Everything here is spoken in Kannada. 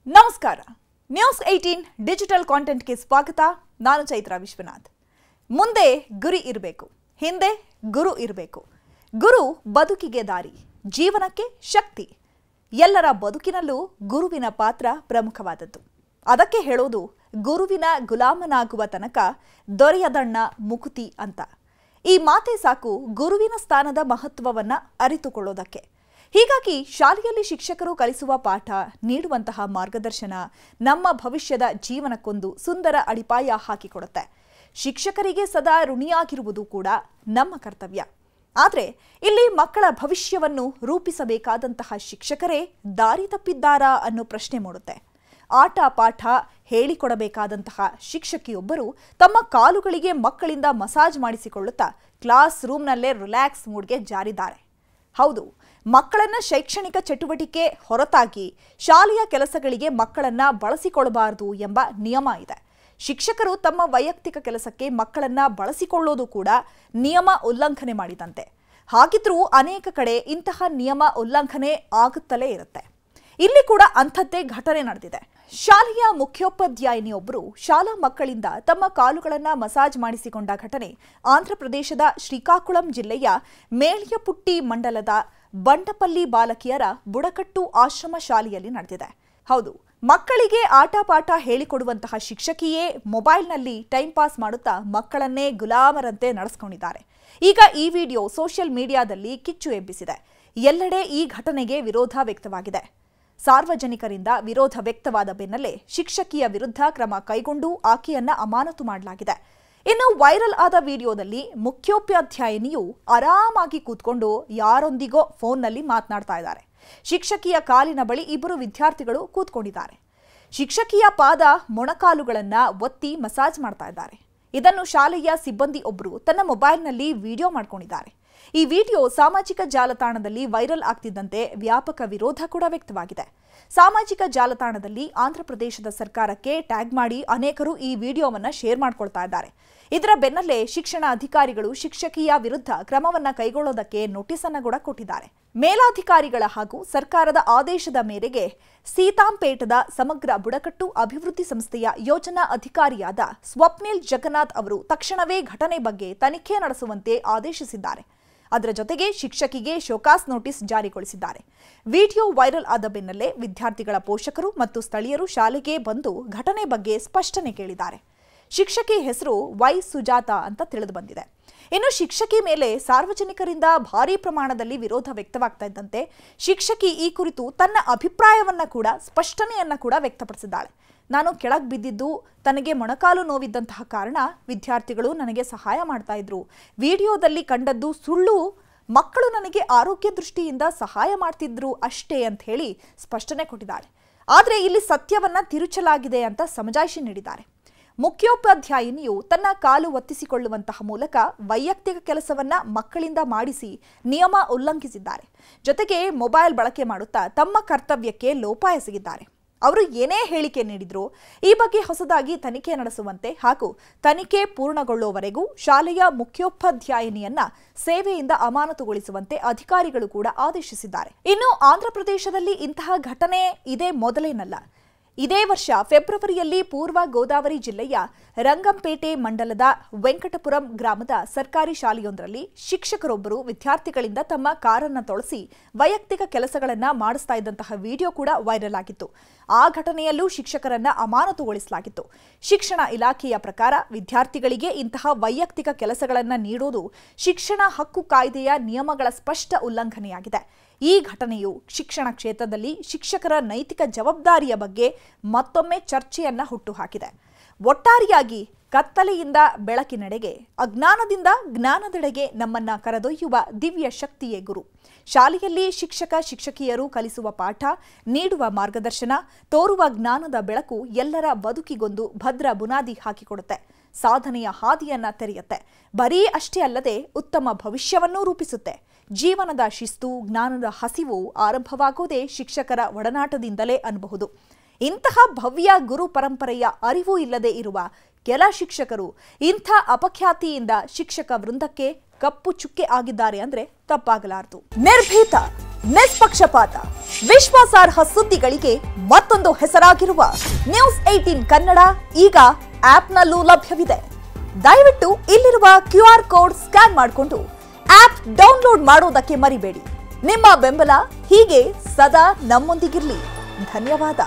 ನಮಸ್ಕಾರ. ನ್ಯೂಸ್ 18 ಡಿಜಿಟಲ್ ಕಾಂಟೆಂಟ್ಗೆ ಸ್ವಾಗತ. ನಾನು ಚೈತ್ರ ವಿಶ್ವನಾಥ್. ಮುಂದೆ ಗುರಿ ಇರಬೇಕು, ಹಿಂದೆ ಗುರು ಇರಬೇಕು. ಗುರು ಬದುಕಿಗೆ ದಾರಿ, ಜೀವನಕ್ಕೆ ಶಕ್ತಿ. ಎಲ್ಲರ ಬದುಕಿನಲ್ಲೂ ಗುರುವಿನ ಪಾತ್ರ ಪ್ರಮುಖವಾದದ್ದು. ಅದಕ್ಕೆ ಹೇಳೋದು ಗುರುವಿನ ಗುಲಾಮನಾಗುವ ತನಕ ದೊರೆಯದಣ್ಣ ಮುಕುತಿ ಅಂತ. ಈ ಮಾತೆ ಸಾಕು ಗುರುವಿನ ಸ್ಥಾನದ ಮಹತ್ವವನ್ನ ಅರಿತುಕೊಳ್ಳೋದಕ್ಕೆ. ಹೀಗಾಗಿ ಶಾಲೆಯಲ್ಲಿ ಶಿಕ್ಷಕರು ಕಲಿಸುವ ಪಾಠ, ನೀಡುವಂತಹ ಮಾರ್ಗದರ್ಶನ ನಮ್ಮ ಭವಿಷ್ಯದ ಜೀವನಕ್ಕೊಂದು ಸುಂದರ ಅಡಿಪಾಯ ಹಾಕಿಕೊಡುತ್ತೆ. ಶಿಕ್ಷಕರಿಗೆ ಸದಾ ಋಣಿಯಾಗಿರುವುದು ಕೂಡ ನಮ್ಮ ಕರ್ತವ್ಯ. ಆದರೆ ಇಲ್ಲಿ ಮಕ್ಕಳ ಭವಿಷ್ಯವನ್ನು ರೂಪಿಸಬೇಕಾದಂತಹ ಶಿಕ್ಷಕರೇ ದಾರಿ ತಪ್ಪಿದ್ದಾರಾ ಅನ್ನೋ ಪ್ರಶ್ನೆ ಮೂಡುತ್ತೆ. ಆಟ ಪಾಠ ಹೇಳಿಕೊಡಬೇಕಾದಂತಹ ಶಿಕ್ಷಕಿಯೊಬ್ಬರು ತಮ್ಮ ಕಾಲುಗಳಿಗೆ ಮಕ್ಕಳಿಂದ ಮಸಾಜ್ ಮಾಡಿಸಿಕೊಳ್ಳುತ್ತಾ ಕ್ಲಾಸ್ ರೂಮ್ನಲ್ಲೇ ರಿಲ್ಯಾಕ್ಸ್ ಮೂಡ್ಗೆ ಜಾರಿದ್ದಾರೆ. ಹೌದು, ಮಕ್ಕಳನ್ನ ಶೈಕ್ಷಣಿಕ ಚಟುವಟಿಕೆ ಹೊರತಾಗಿ ಶಾಲೆಯ ಕೆಲಸಗಳಿಗೆ ಮಕ್ಕಳನ್ನ ಬಳಸಿಕೊಳ್ಳಬಾರದು ಎಂಬ ನಿಯಮ ಇದೆ. ಶಿಕ್ಷಕರು ತಮ್ಮ ವೈಯಕ್ತಿಕ ಕೆಲಸಕ್ಕೆ ಮಕ್ಕಳನ್ನ ಬಳಸಿಕೊಳ್ಳೋದು ಕೂಡ ನಿಯಮ ಉಲ್ಲಂಘನೆ ಮಾಡಿದಂತೆ. ಹಾಗಿದ್ರೂ ಅನೇಕ ಕಡೆ ಇಂತಹ ನಿಯಮ ಉಲ್ಲಂಘನೆ ಆಗುತ್ತಲೇ ಇರುತ್ತೆ. ಇಲ್ಲಿ ಕೂಡ ಅಂಥದ್ದೇ ಘಟನೆ ನಡೆದಿದೆ. ಶಾಲೆಯ ಮುಖ್ಯೋಪಾಧ್ಯಾಯಿನಿಯೊಬ್ಬರು ಶಾಲಾ ಮಕ್ಕಳಿಂದ ತಮ್ಮ ಕಾಲುಗಳನ್ನು ಮಸಾಜ್ ಮಾಡಿಸಿಕೊಂಡ ಘಟನೆ ಆಂಧ್ರಪ್ರದೇಶದ ಶ್ರೀಕಾಕುಳಂ ಜಿಲ್ಲೆಯ ಮೇಳ್ಯಪುಟ್ಟಿ ಮಂಡಲದ ಬಂಡಪಲ್ಲಿ ಬಾಲಕಿಯರ ಬುಡಕಟ್ಟು ಆಶ್ರಮ ಶಾಲೆಯಲ್ಲಿ ನಡೆದಿದೆ. ಹೌದು, ಮಕ್ಕಳಿಗೆ ಆಟ ಪಾಠ ಹೇಳಿಕೊಡುವಂತಹ ಶಿಕ್ಷಕಿಯೇ ಮೊಬೈಲ್ನಲ್ಲಿ ಟೈಮ್ ಪಾಸ್ ಮಾಡುತ್ತಾ ಮಕ್ಕಳನ್ನೇ ಗುಲಾಮರಂತೆ ನಡೆಸಿಕೊಂಡಿದ್ದಾರೆ. ಈಗ ಈ ವಿಡಿಯೋ ಸೋಷಿಯಲ್ ಮೀಡಿಯಾದಲ್ಲಿ ಕಿಚ್ಚು ಎಬ್ಬಿಸಿದೆ. ಎಲ್ಲೆಡೆ ಈ ಘಟನೆಗೆ ವಿರೋಧ ವ್ಯಕ್ತವಾಗಿದೆ. ಸಾರ್ವಜನಿಕರಿಂದ ವಿರೋಧ ವ್ಯಕ್ತವಾದ ಬೆನ್ನಲ್ಲೇ ಶಿಕ್ಷಕಿಯ ವಿರುದ್ಧ ಕ್ರಮ ಕೈಗೊಂಡು ಆಕೆಯನ್ನ ಅಮಾನತು ಮಾಡಲಾಗಿದೆ. ಇನ್ನು ವೈರಲ್ ಆದ ವಿಡಿಯೋದಲ್ಲಿ ಮುಖ್ಯೋಪಾಧ್ಯಾಯಿನಿಯು ಆರಾಮಾಗಿ ಕೂತ್ಕೊಂಡು ಯಾರೊಂದಿಗೋ ಫೋನ್ನಲ್ಲಿ ಮಾತನಾಡ್ತಾ ಇದ್ದಾರೆ. ಶಿಕ್ಷಕಿಯ ಕಾಲಿನ ಬಳಿ ಇಬ್ಬರು ವಿದ್ಯಾರ್ಥಿಗಳು ಕೂತ್ಕೊಂಡಿದ್ದಾರೆ. ಶಿಕ್ಷಕಿಯ ಪಾದ ಮೊಣಕಾಲುಗಳನ್ನ ಒತ್ತಿ ಮಸಾಜ್ ಮಾಡ್ತಾ ಇದ್ದಾರೆ. ಇದನ್ನು ಶಾಲೆಯ ಸಿಬ್ಬಂದಿ ಒಬ್ಬರು ತನ್ನ ಮೊಬೈಲ್ನಲ್ಲಿ ವಿಡಿಯೋ ಮಾಡ್ಕೊಂಡಿದ್ದಾರೆ. ಈ ವಿಡಿಯೋ ಸಾಮಾಜಿಕ ಜಾಲತಾಣದಲ್ಲಿ ವೈರಲ್ ಆಗ್ತಿದ್ದಂತೆ ವ್ಯಾಪಕ ವಿರೋಧ ಕೂಡ ವ್ಯಕ್ತವಾಗಿದೆ. ಸಾಮಾಜಿಕ ಜಾಲತಾಣದಲ್ಲಿ ಆಂಧ್ರಪ್ರದೇಶದ ಸರ್ಕಾರಕ್ಕೆ ಟ್ಯಾಗ್ ಮಾಡಿ ಅನೇಕರು ಈ ವಿಡಿಯೋವನ್ನ ಶೇರ್ ಮಾಡ್ಕೊಳ್ತಾ ಇದ್ದಾರೆ. ಇದರ ಬೆನ್ನಲ್ಲೇ ಶಿಕ್ಷಣ ಅಧಿಕಾರಿಗಳು ಶಿಕ್ಷಕಿಯ ವಿರುದ್ಧ ಕ್ರಮವನ್ನ ಕೈಗೊಳ್ಳೋದಕ್ಕೆ ನೋಟಿಸ್ ಅನ್ನ ಕೂಡ ಕೊಟ್ಟಿದ್ದಾರೆ. ಮೇಲಾಧಿಕಾರಿಗಳ ಹಾಗೂ ಸರ್ಕಾರದ ಆದೇಶದ ಮೇರೆಗೆ ಸೀತಾಂಪೇಟದ ಸಮಗ್ರ ಬುಡಕಟ್ಟು ಅಭಿವೃದ್ಧಿ ಸಂಸ್ಥೆಯ ಯೋಜನಾ ಅಧಿಕಾರಿಯಾದ ಸ್ವಪ್ನಿಲ್ ಜಗನ್ನಾಥ್ ಅವರು ತಕ್ಷಣವೇ ಘಟನೆ ಬಗ್ಗೆ ತನಿಖೆ ನಡೆಸುವಂತೆ ಆದೇಶಿಸಿದ್ದಾರೆ. ಅದರ ಜೊತೆಗೆ ಶಿಕ್ಷಕಿಗೆ ಶೋಕಾಸ್ ನೋಟಿಸ್ ಜಾರಿಗೊಳಿಸಿದ್ದಾರೆ. ವಿಡಿಯೋ ವೈರಲ್ ಆದ ಬೆನ್ನಲ್ಲೇ ವಿದ್ಯಾರ್ಥಿಗಳ ಪೋಷಕರು ಮತ್ತು ಸ್ಥಳೀಯರು ಶಾಲೆಗೆ ಬಂದು ಘಟನೆ ಬಗ್ಗೆ ಸ್ಪಷ್ಟನೆ ಕೇಳಿದ್ದಾರೆ. ಶಿಕ್ಷಕಿ ಹೆಸರು ವೈ ಸುಜಾತಾ ಅಂತ ತಿಳಿದು ಬಂದಿದೆ. ಇನ್ನು ಶಿಕ್ಷಕಿ ಮೇಲೆ ಸಾರ್ವಜನಿಕರಿಂದ ಭಾರೀ ಪ್ರಮಾಣದಲ್ಲಿ ವಿರೋಧ ವ್ಯಕ್ತವಾಗ್ತಾ ಇದ್ದಂತೆ ಶಿಕ್ಷಕಿ ಈ ಕುರಿತು ತನ್ನ ಅಭಿಪ್ರಾಯವನ್ನ ಕೂಡ ಸ್ಪಷ್ಟನೆಯನ್ನ ಕೂಡ ವ್ಯಕ್ತಪಡಿಸಿದ್ದಾಳೆ. ನಾನು ಕೆಳಗೆ ಬಿದ್ದಿದ್ದು ತನಗೆ ಮೊಣಕಾಲು ನೋವಿದ್ದಂತಹ ಕಾರಣ ವಿದ್ಯಾರ್ಥಿಗಳು ನನಗೆ ಸಹಾಯ ಮಾಡ್ತಾ ಇದ್ರು. ವಿಡಿಯೋದಲ್ಲಿ ಕಂಡದ್ದು ಸುಳ್ಳು, ಮಕ್ಕಳು ನನಗೆ ಆರೋಗ್ಯ ದೃಷ್ಟಿಯಿಂದ ಸಹಾಯ ಮಾಡ್ತಿದ್ರು ಅಷ್ಟೇ ಅಂತ ಹೇಳಿ ಸ್ಪಷ್ಟನೆ ಕೊಟ್ಟಿದ್ದಾರೆ. ಆದರೆ ಇಲ್ಲಿ ಸತ್ಯವನ್ನ ತಿರುಚಲಾಗಿದೆ ಅಂತ ಸಮಜಾಯಿಷಿ ನೀಡಿದ್ದಾರೆ. ಮುಖ್ಯೋಪಾಧ್ಯಾಯಿನಿಯು ತನ್ನ ಕಾಲು ಒತ್ತಿಸಿಕೊಳ್ಳುವಂತಹ ಮೂಲಕ ವೈಯಕ್ತಿಕ ಕೆಲಸವನ್ನ ಮಕ್ಕಳಿಂದ ಮಾಡಿಸಿ ನಿಯಮ ಉಲ್ಲಂಘಿಸಿದ್ದಾರೆ. ಜೊತೆಗೆ ಮೊಬೈಲ್ ಬಳಕೆ ಮಾಡುತ್ತಾ ತಮ್ಮ ಕರ್ತವ್ಯಕ್ಕೆ ಲೋಪ ಎಸಗಿದ್ದಾರೆ. ಅವರು ಏನೇ ಹೇಳಿಕೆ ನೀಡಿದ್ರು ಈ ಬಗ್ಗೆ ಹೊಸದಾಗಿ ತನಿಖೆ ನಡೆಸುವಂತೆ ಹಾಗೂ ತನಿಖೆ ಪೂರ್ಣಗೊಳ್ಳುವವರೆಗೂ ಶಾಲೆಯ ಮುಖ್ಯೋಪಾಧ್ಯಾಯಿನಿಯನ್ನ ಸೇವೆಯಿಂದ ಅಮಾನತುಗೊಳಿಸುವಂತೆ ಅಧಿಕಾರಿಗಳು ಕೂಡ ಆದೇಶಿಸಿದ್ದಾರೆ. ಇನ್ನು ಆಂಧ್ರಪ್ರದೇಶದಲ್ಲಿ ಇಂತಹ ಘಟನೆ ಇದೇ ಮೊದಲೇನಲ್ಲ. ಇದೇ ವರ್ಷ ಫೆಬ್ರವರಿಯಲ್ಲಿ ಪೂರ್ವ ಗೋದಾವರಿ ಜಿಲ್ಲೆಯ ರಂಗಂಪೇಟೆ ಮಂಡಲದ ವೆಂಕಟಪುರಂ ಗ್ರಾಮದ ಸರ್ಕಾರಿ ಶಾಲೆಯೊಂದರಲ್ಲಿ ಶಿಕ್ಷಕರೊಬ್ಬರು ವಿದ್ಯಾರ್ಥಿಗಳಿಂದ ತಮ್ಮ ಕಾರನ್ನು ತೊಳೆಸಿ ವೈಯಕ್ತಿಕ ಕೆಲಸಗಳನ್ನು ಮಾಡಿಸ್ತಾ ಇದ್ದಂತಹ ವಿಡಿಯೋ ಕೂಡ ವೈರಲ್ ಆಗಿತ್ತು. ಆ ಘಟನೆಯಲ್ಲೂ ಶಿಕ್ಷಕರನ್ನ ಅಮಾನತುಗೊಳಿಸಲಾಗಿತ್ತು. ಶಿಕ್ಷಣ ಇಲಾಖೆಯ ಪ್ರಕಾರ ವಿದ್ಯಾರ್ಥಿಗಳಿಗೆ ಇಂತಹ ವೈಯಕ್ತಿಕ ಕೆಲಸಗಳನ್ನು ನೀಡೋದು ಶಿಕ್ಷಣ ಹಕ್ಕು ಕಾಯ್ದೆಯ ನಿಯಮಗಳ ಸ್ಪಷ್ಟ ಉಲ್ಲಂಘನೆಯಾಗಿದೆ. ಈ ಘಟನೆಯು ಶಿಕ್ಷಣ ಕ್ಷೇತ್ರದಲ್ಲಿ ಶಿಕ್ಷಕರ ನೈತಿಕ ಜವಾಬ್ದಾರಿಯ ಬಗ್ಗೆ ಮತ್ತೊಮ್ಮೆ ಚರ್ಚೆಯನ್ನ ಹುಟ್ಟುಹಾಕಿದೆ. ಒಟ್ಟಾರೆಯಾಗಿ ಕತ್ತಲೆಯಿಂದ ಬೆಳಕಿನೆಡೆಗೆ, ಅಜ್ಞಾನದಿಂದ ಜ್ಞಾನದೆಡೆಗೆ ನಮ್ಮನ್ನ ಕರೆದೊಯ್ಯುವ ದಿವ್ಯ ಶಕ್ತಿಯೇ ಗುರು. ಶಾಲೆಯಲ್ಲಿ ಶಿಕ್ಷಕ ಶಿಕ್ಷಕಿಯರು ಕಲಿಸುವ ಪಾಠ, ನೀಡುವ ಮಾರ್ಗದರ್ಶನ, ತೋರುವ ಜ್ಞಾನದ ಬೆಳಕು ಎಲ್ಲರ ಬದುಕಿಗೊಂದು ಭದ್ರ ಬುನಾದಿ ಹಾಕಿಕೊಡುತ್ತೆ. ಸಾಧನೆಯ ಹಾದಿಯನ್ನ ತೆರೆಯುತ್ತೆ. ಬರೀ ಅಷ್ಟೇ ಅಲ್ಲದೆ ಉತ್ತಮ ಭವಿಷ್ಯವನ್ನೂ ರೂಪಿಸುತ್ತೆ. ಜೀವನದ ಶಿಸ್ತು, ಜ್ಞಾನದ ಹಸಿವು ಆರಂಭವಾಗೋದೇ ಶಿಕ್ಷಕರ ಒಡನಾಟದಿಂದಲೇ ಅನ್ನಬಹುದು. ಇಂತಹ ಭವ್ಯ ಗುರು ಪರಂಪರೆಯ ಅರಿವು ಇಲ್ಲದೆ ಇರುವ ಕೆಲ ಶಿಕ್ಷಕರು ಇಂಥ ಅಪಖ್ಯಾತಿಯಿಂದ ಶಿಕ್ಷಕ ವೃಂದಕ್ಕೆ ಕಪ್ಪು ಚುಕ್ಕೆ ಆಗಿದ್ದಾರೆ ಅಂದ್ರೆ ತಪ್ಪಾಗಲಾರದು. ನಿರ್ಭೀತ, ನಿಷ್ಪಕ್ಷಪಾತ, ವಿಶ್ವಾಸಾರ್ಹ ಸುದ್ದಿಗಳಿಗೆ ಮತ್ತೊಂದು ಹೆಸರಾಗಿರುವ ನ್ಯೂಸ್ 18 ಕನ್ನಡ ಈಗ ಆಪ್ನಲ್ಲೂ ಲಭ್ಯವಿದೆ. ದಯವಿಟ್ಟು ಇಲ್ಲಿರುವ QR ಕೋಡ್ ಸ್ಕ್ಯಾನ್ ಮಾಡಿಕೊಂಡು ಆಪ್ ಡೌನ್ಲೋಡ್ ಮಾಡೋದಕ್ಕೆ ಮರಿಬೇಡಿ. ನಿಮ್ಮ ಬೆಂಬಲ ಹೀಗೆ ಸದಾ ನಮ್ಮೊಂದಿಗಿರಲಿ. ಧನ್ಯವಾದ.